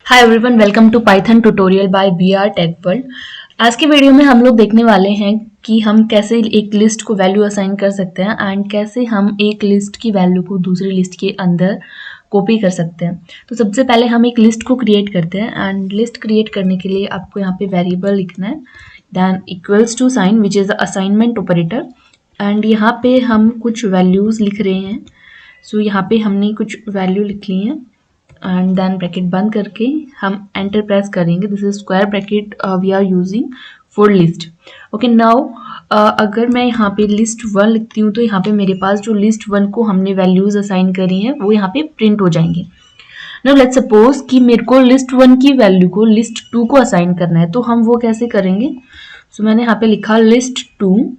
Hi everyone, welcome to Python tutorial by BR tech world. आज के video में हम लोग देखने वाले हैं कि हम कैसे एक लिस्ट को वैल्यू असाइन कर सकते हैं एंड कैसे हम एक लिस्ट की वैल्यू को दूसरी लिस्ट के अंदर कॉपी कर सकते हैं। तो सबसे पहले हम एक लिस्ट को क्रिएट करते हैं एंड लिस्ट क्रिएट करने के लिए आपको यहाँ पे वेरिएबल लिखना है, then equals to sign which is assignment operator and यहाँ पे हम कुछ वैल्यूज़ लिख रहे हैं। सो यहाँ पे हमने कुछ वैल्यू लिख ली है एंड देन ब्रैकेट बंद करके हम एंटर प्रेस करेंगे। This is square bracket we are using for list. Okay, now अगर मैं यहाँ पे लिस्ट 1 लिखती हूँ तो यहाँ पे मेरे पास जो लिस्ट 1 को हमने वैल्यूज असाइन करी हैं वो यहाँ पे प्रिंट हो जाएंगे। नाउ लेट्स सपोज कि मेरे को लिस्ट 1 की वैल्यू को लिस्ट 2 को असाइन करना है, तो हम वो कैसे करेंगे। सो मैंने यहाँ पे लिखा list 2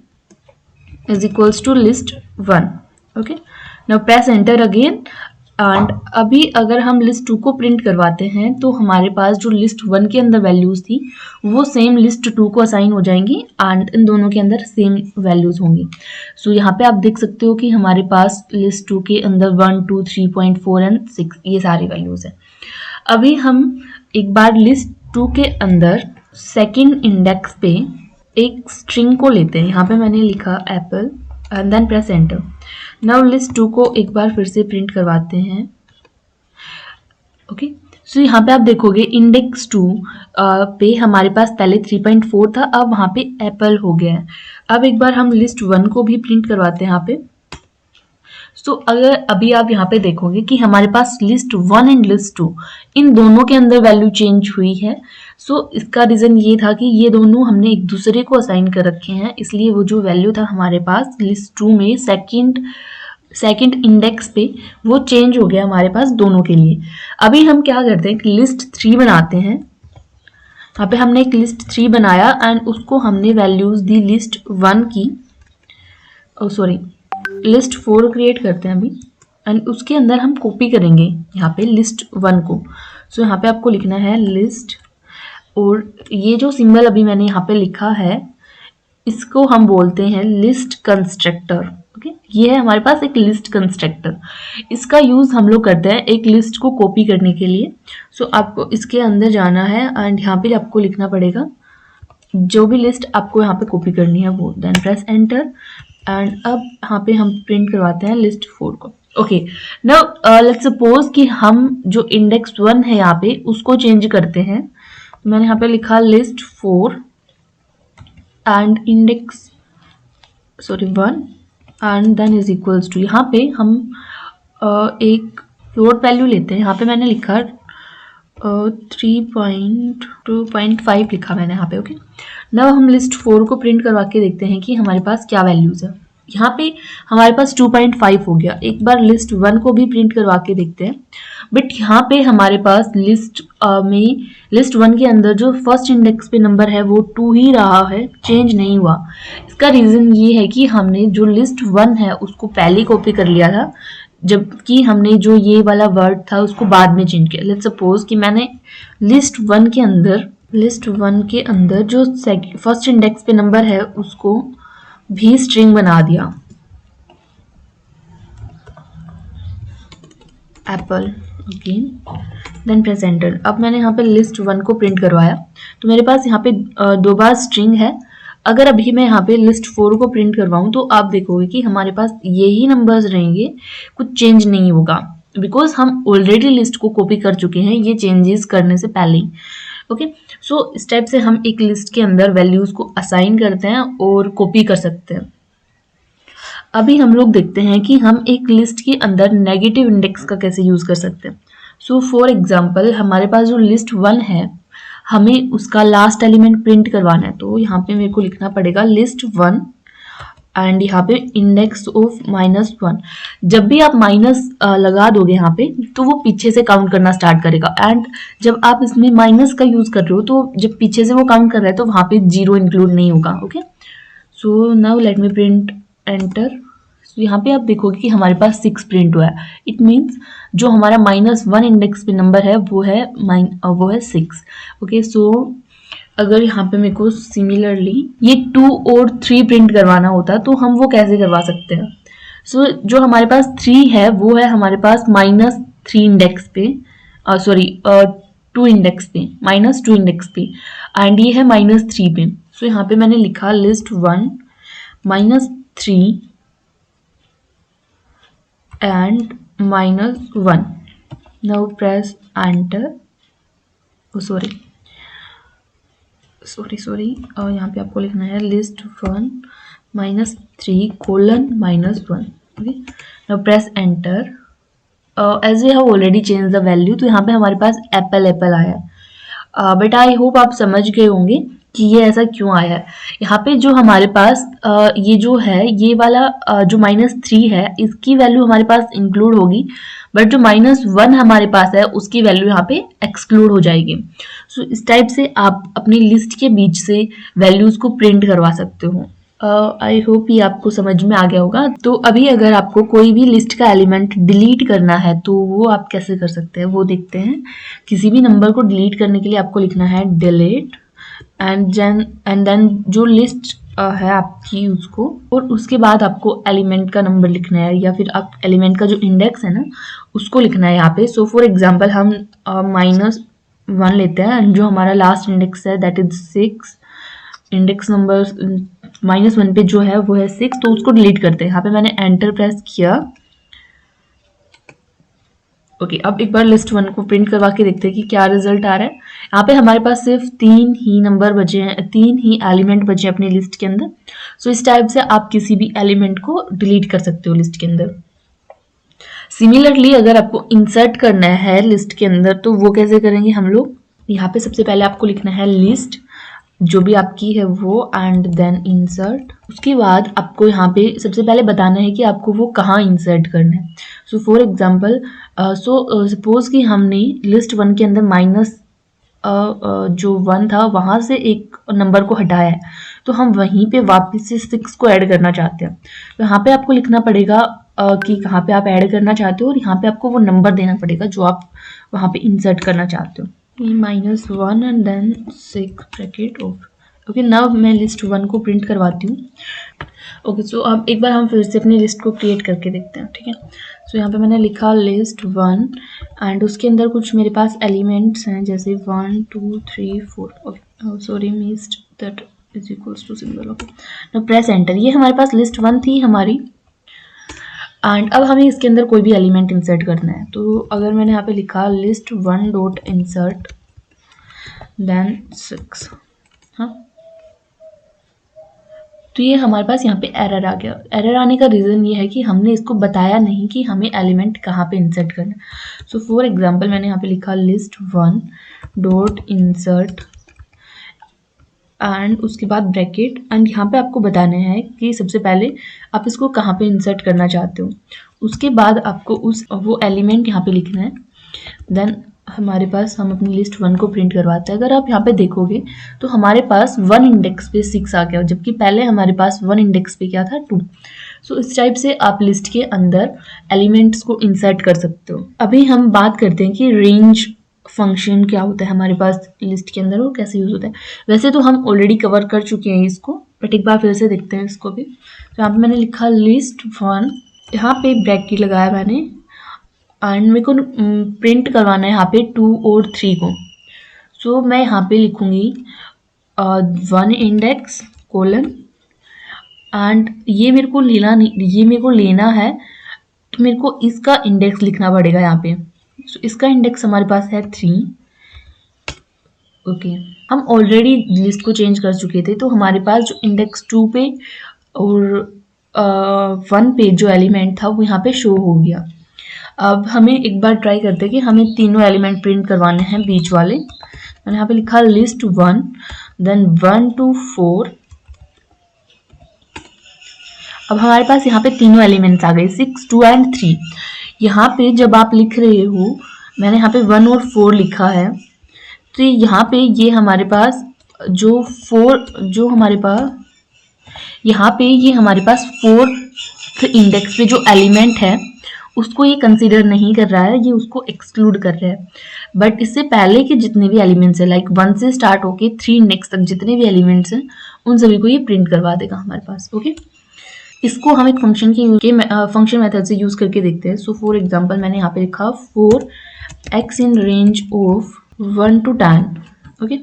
is equals to list 1। Okay, now press enter again and अभी अगर हम लिस्ट 2 को प्रिंट करवाते हैं तो हमारे पास जो लिस्ट 1 के अंदर वैल्यूज थी वो सेम लिस्ट 2 को असाइन हो जाएंगी एंड इन दोनों के अंदर सेम वैल्यूज होंगी। सो यहाँ पे आप देख सकते हो कि हमारे पास लिस्ट 2 के अंदर 1, 2, 3.4 एंड 6 ये सारी वैल्यूज हैं। अभी हम एक बार लिस्ट 2 के अंदर सेकेंड इंडेक्स पे एक स्ट्रिंग को लेते हैं। यहाँ पे मैंने लिखा apple and then press enter. Now list 2 को एक बार फिर से प्रिंट करवाते हैं। ओके, सो यहाँ पे आप देखोगे इंडेक्स 2 पे हमारे पास पहले 3.4 था, अब वहाँ पे एप्पल हो गया है। अब एक बार हम लिस्ट 1 को भी प्रिंट करवाते हैं यहाँ पे। सो अगर अभी आप यहाँ पे देखोगे कि हमारे पास लिस्ट 1 एंड लिस्ट 2 इन दोनों के अंदर वैल्यू चेंज हुई है। सो इसका रीज़न ये था कि ये दोनों हमने एक दूसरे को असाइन कर रखे हैं, इसलिए वो जो वैल्यू था हमारे पास लिस्ट 2 में सेकंड इंडेक्स पे वो चेंज हो गया हमारे पास दोनों के लिए। अभी हम क्या करते हैं कि लिस्ट 3 बनाते हैं। यहाँ पे हमने एक लिस्ट 3 बनाया एंड उसको हमने वैल्यूज दी लिस्ट 1 की, लिस्ट 4 क्रिएट करते हैं अभी एंड उसके अंदर हम कॉपी करेंगे यहाँ पे लिस्ट 1 को। सो यहाँ पे आपको लिखना है लिस्ट, और ये जो सिंबल अभी मैंने यहाँ पे लिखा है इसको हम बोलते हैं लिस्ट कंस्ट्रक्टर। ओके, ये है हमारे पास एक लिस्ट कंस्ट्रक्टर। इसका यूज हम लोग करते हैं एक लिस्ट को कॉपी करने के लिए। सो आपको इसके अंदर जाना है एंड यहाँ पे आपको लिखना पड़ेगा जो भी लिस्ट आपको यहाँ पे कॉपी करनी है वो, देन प्रेस एंटर एंड अब यहाँ पे हम प्रिंट करवाते हैं लिस्ट 4 को। ओके, नाउ लेट्स सपोज कि हम जो इंडेक्स 1 है यहाँ पे उसको चेंज करते हैं। मैंने यहाँ पे लिखा list 4 and index 1 and then is equals to, यहाँ पे हम एक फ्लोट वैल्यू लेते हैं। यहाँ पे मैंने लिखा 3.2.5 लिखा मैंने यहाँ पे। ओके, नाउ हम लिस्ट 4 को प्रिंट करवा के देखते हैं कि हमारे पास क्या वैल्यूज है। यहाँ पे हमारे पास 2.5 हो गया। एक बार लिस्ट 1 को भी प्रिंट करवा के देखते हैं, बट यहाँ पे हमारे पास लिस्ट 1 के अंदर जो फर्स्ट इंडेक्स पे नंबर है वो 2 ही रहा है, चेंज नहीं हुआ। इसका रीज़न ये है कि हमने जो लिस्ट 1 है उसको पहले कॉपी कर लिया था, जबकि हमने जो ये वाला वर्ड था उसको बाद में चेंज किया। लेट्स सपोज कि मैंने लिस्ट 1 के अंदर जो फर्स्ट इंडेक्स पे नंबर है उसको भी स्ट्रिंग बना दिया, apple again, then press enter. अब मैंने यहाँ पे लिस्ट 1 को प्रिंट करवाया तो मेरे पास यहाँ पे 2 बार स्ट्रिंग है। अगर अभी मैं यहाँ पे लिस्ट 4 को प्रिंट करवाऊँ तो आप देखोगे कि हमारे पास यही नंबर्स रहेंगे, कुछ चेंज नहीं होगा, बिकॉज हम ऑलरेडी लिस्ट को कॉपी कर चुके हैं ये चेंजेस करने से पहले ही। ओके, सो इस टाइप से हम एक लिस्ट के अंदर वैल्यूज को असाइन करते हैं और कॉपी कर सकते हैं। अभी हम लोग देखते हैं कि हम एक लिस्ट के अंदर नेगेटिव इंडेक्स का कैसे यूज कर सकते हैं। सो फॉर एग्जांपल हमारे पास जो लिस्ट 1 है हमें उसका लास्ट एलिमेंट प्रिंट करवाना है, तो यहाँ पे मेरे को लिखना पड़ेगा लिस्ट 1 एंड यहाँ पे इंडेक्स ऑफ -1। जब भी आप माइनस लगा दोगे यहाँ पे तो वो पीछे से काउंट करना स्टार्ट करेगा एंड जब आप इसमें माइनस का यूज कर रहे हो तो जब पीछे से वो काउंट कर रहा है तो वहाँ पे 0 इंक्लूड नहीं होगा। Okay, so now let me print enter. So यहाँ पे आप देखोगे कि हमारे पास 6 प्रिंट हुआ है। इट मीन्स जो हमारा -1 इंडेक्स पे नंबर है वो है 6। ओके, सो अगर यहाँ पे मेरे को सिमिलरली ये 2 और 3 प्रिंट करवाना होता तो हम वो कैसे करवा सकते हैं। सो जो हमारे पास 3 है वो है हमारे पास -3 इंडेक्स पे, 2 इंडेक्स पे, -2 इंडेक्स पे, एंड ये है -3 पे। सो यहाँ पे मैंने लिखा list 1 -3 and -1. Now press enter. Oh, sorry, यहाँ पे आपको लिखना है list 1 -3 :-1. Okay, now press enter. As we have already changed the value, तो यहाँ पे हमारे पास एप्पल आया है। बट आई होप आप समझ गए होंगे कि ये ऐसा क्यों आया है। यहाँ पे जो हमारे पास ये जो है, ये वाला जो -3 है, इसकी वैल्यू हमारे पास इंक्लूड होगी, बट जो -1 हमारे पास है उसकी वैल्यू यहाँ पे एक्सक्लूड हो जाएगी। सो इस टाइप से आप अपनी लिस्ट के बीच से वैल्यूज को प्रिंट करवा सकते हो। आई होप ये आपको समझ में आ गया होगा। तो अभी अगर आपको कोई भी लिस्ट का एलिमेंट डिलीट करना है तो वो आप कैसे कर सकते हैं वो देखते हैं। किसी भी नंबर को डिलीट करने के लिए आपको लिखना है डिलीट एंड देन जो लिस्ट है आपकी उसको, और उसके बाद आपको एलिमेंट का नंबर लिखना है या फिर आप एलिमेंट का जो इंडेक्स है ना उसको लिखना है यहाँ पे। सो फॉर एग्जाम्पल हम -1 लेते हैं एंड जो हमारा लास्ट इंडेक्स है दैट इज 6, इंडेक्स नंबर -1 पे जो है वो है 6, तो उसको डिलीट करते हैं। यहाँ पे मैंने एंटर प्रेस किया। ओके, अब एक बार लिस्ट 1 को प्रिंट करवा के देखते हैं कि क्या रिजल्ट आ रहा है। यहाँ पे हमारे पास सिर्फ 3 ही नंबर बचे हैं, 3 ही एलिमेंट बचे हैं अपनी लिस्ट के अंदर। सो इस टाइप से आप किसी भी एलिमेंट को डिलीट कर सकते हो लिस्ट के अंदर। सिमिलरली अगर आपको इंसर्ट करना है लिस्ट के अंदर तो वो कैसे करेंगे हम लोग। यहाँ पे सबसे पहले आपको लिखना है लिस्ट जो भी आपकी है वो एंड देन इंसर्ट। उसके बाद आपको यहाँ पे सबसे पहले बताना है कि आपको वो कहाँ इंसर्ट करना है। सो फॉर एग्जांपल सपोज कि हमने लिस्ट 1 के अंदर माइनस जो 1 था वहाँ से एक नंबर को हटाया है, तो हम वहीं पे वापस से 6 को ऐड करना चाहते हैं। तो यहाँ पे आपको लिखना पड़ेगा कि कहाँ पे आप ऐड करना चाहते हो और यहाँ पे आपको वो नंबर देना पड़ेगा जो आप वहाँ पे इंसर्ट करना चाहते हो। -1 and then 6 bracket okay. Okay, now मैं लिस्ट 1 को प्रिंट करवाती हूँ। ओके, सो अब एक बार हम फिर से अपनी लिस्ट को क्रिएट करके देखते हैं, ठीक है। सो यहाँ पे मैंने लिखा लिस्ट 1 एंड उसके अंदर कुछ मेरे पास एलिमेंट्स हैं जैसे 1 2 3 4। Okay, sorry missed that is equals to symbol. Okay, now press enter. ये हमारे पास लिस्ट 1 थी हमारी एंड अब हमें इसके अंदर कोई भी एलिमेंट इंसर्ट करना है। तो अगर मैंने यहाँ पे लिखा लिस्ट 1 डॉट इंसर्ट देन 6, हाँ, तो ये हमारे पास यहाँ पे एरर आ गया। एरर आने का रीज़न ये है कि हमने इसको बताया नहीं कि हमें एलिमेंट कहाँ पे इंसर्ट करना है। सो फॉर एग्जांपल मैंने यहाँ पे लिखा लिस्ट 1 डॉट इंसर्ट एंड उसके बाद ब्रैकेट एंड यहाँ पे आपको बताना है कि सबसे पहले आप इसको कहाँ पे इंसर्ट करना चाहते हो। उसके बाद आपको वो एलिमेंट यहाँ पे लिखना है। देन हमारे पास हम अपनी लिस्ट 1 को प्रिंट करवाते हैं। अगर आप यहाँ पे देखोगे तो हमारे पास 1 इंडेक्स पे 6 आ गया, जबकि पहले हमारे पास 1 इंडेक्स पे क्या था 2। सो इस टाइप से आप लिस्ट के अंदर एलिमेंट्स को इंसर्ट कर सकते हो। अभी हम बात करते हैं कि रेंज फंक्शन क्या होता है हमारे पास लिस्ट के अंदर और कैसे यूज होता है। वैसे तो हम ऑलरेडी कवर कर चुके हैं इसको, बट एक बार फिर से देखते हैं इसको भी। तो यहाँ पे मैंने लिखा लिस्ट 1, यहाँ पे ब्रैकेट लगाया मैंने एंड मेरे को प्रिंट करवाना है यहाँ पे 2 और 3 को। सो मैं यहाँ पे लिखूंगी 1 इंडेक्स कोलन एंड ये मेरे को लेना है, तो मेरे को इसका इंडेक्स लिखना पड़ेगा यहाँ पे। सो इसका इंडेक्स हमारे पास है 3। ओके, हम ऑलरेडी लिस्ट को चेंज कर चुके थे, तो हमारे पास जो इंडेक्स 2 पे और 1 पे जो एलिमेंट था वो यहाँ पे शो हो गया। अब हमें एक बार ट्राई करते हैं कि हमें तीनों एलिमेंट प्रिंट करवाने हैं बीच वाले। मैंने यहाँ पे लिखा लिस्ट 1 देन 1 to 4। अब हमारे पास यहाँ पे तीनों एलिमेंट्स आ गए 6 2 एंड 3। यहाँ पे जब आप लिख रहे हो, मैंने यहाँ पे 1 और 4 लिखा है, तो यहाँ पे ये हमारे पास जो 4 हमारे पास यहाँ पे ये हमारे पास 4th इंडेक्स पे जो एलिमेंट है उसको ये कंसीडर नहीं कर रहा है, ये उसको एक्सक्लूड कर रहा है। बट इससे पहले के जितने भी एलिमेंट्स हैं लाइक 1 से स्टार्ट होके 3 इंडेक्स तक जितने भी एलिमेंट्स हैं उन सभी को ये प्रिंट करवा देगा हमारे पास। ओके, इसको हम एक फंक्शन फंक्शन मेथड से यूज करके देखते हैं। सो फॉर एग्जांपल मैंने यहाँ पे लिखा 4x in range of 1 to 10, okay,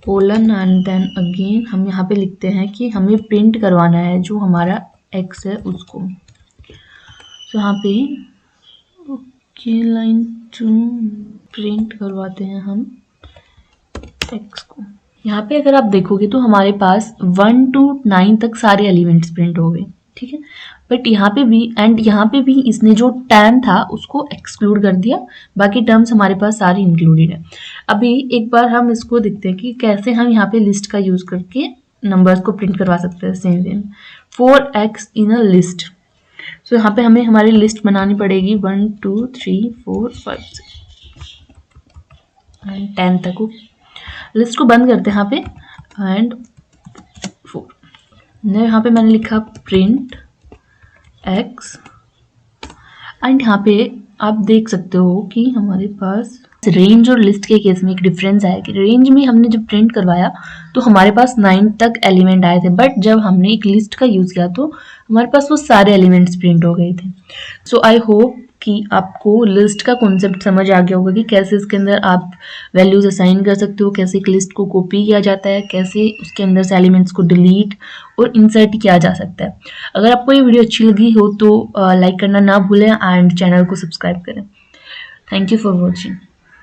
colon and then again हम यहाँ पे लिखते हैं कि हमें प्रिंट करवाना है जो हमारा x है उसको। तो यहाँ पे ओके लाइन 2 प्रिंट करवाते हैं हम x को। यहाँ पे अगर आप देखोगे तो हमारे पास 1 to 9 तक सारे एलिमेंट्स प्रिंट हो गए, ठीक है। बट यहाँ पे भी एंड यहाँ पे भी इसने जो 10 था उसको एक्सक्लूड कर दिया, बाकी टर्म्स हमारे पास सारी इंक्लूडेड है। अभी एक बार हम इसको देखते हैं कि कैसे हम यहाँ पे लिस्ट का यूज करके नंबर्स को प्रिंट करवा सकते हैं। Same 4x in a list. सो यहाँ पे हमें हमारी लिस्ट बनानी पड़ेगी 1 2 3 4 5 6 एंड 10 तक। लिस्ट को बंद करते हैं यहाँ पे एंड 4। यहाँ पे मैंने लिखा प्रिंट x एंड यहाँ पे आप देख सकते हो कि हमारे पास रेंज और लिस्ट के केस में एक डिफरेंस आया कि रेंज में हमने जब प्रिंट करवाया तो हमारे पास 9 तक एलिमेंट आए थे, बट जब हमने एक लिस्ट का यूज़ किया तो हमारे पास वो सारे एलिमेंट्स प्रिंट हो गए थे। सो आई होप कि आपको लिस्ट का कॉन्सेप्ट समझ आ गया होगा कि कैसे इसके अंदर आप वैल्यूज असाइन कर सकते हो, कैसे एक लिस्ट को कॉपी किया जाता है, कैसे उसके अंदर से एलिमेंट्स को डिलीट और इंसर्ट किया जा सकता है। अगर आपको ये वीडियो अच्छी लगी हो तो लाइक करना ना भूलें एंड चैनल को सब्सक्राइब करें। Thank you for watching.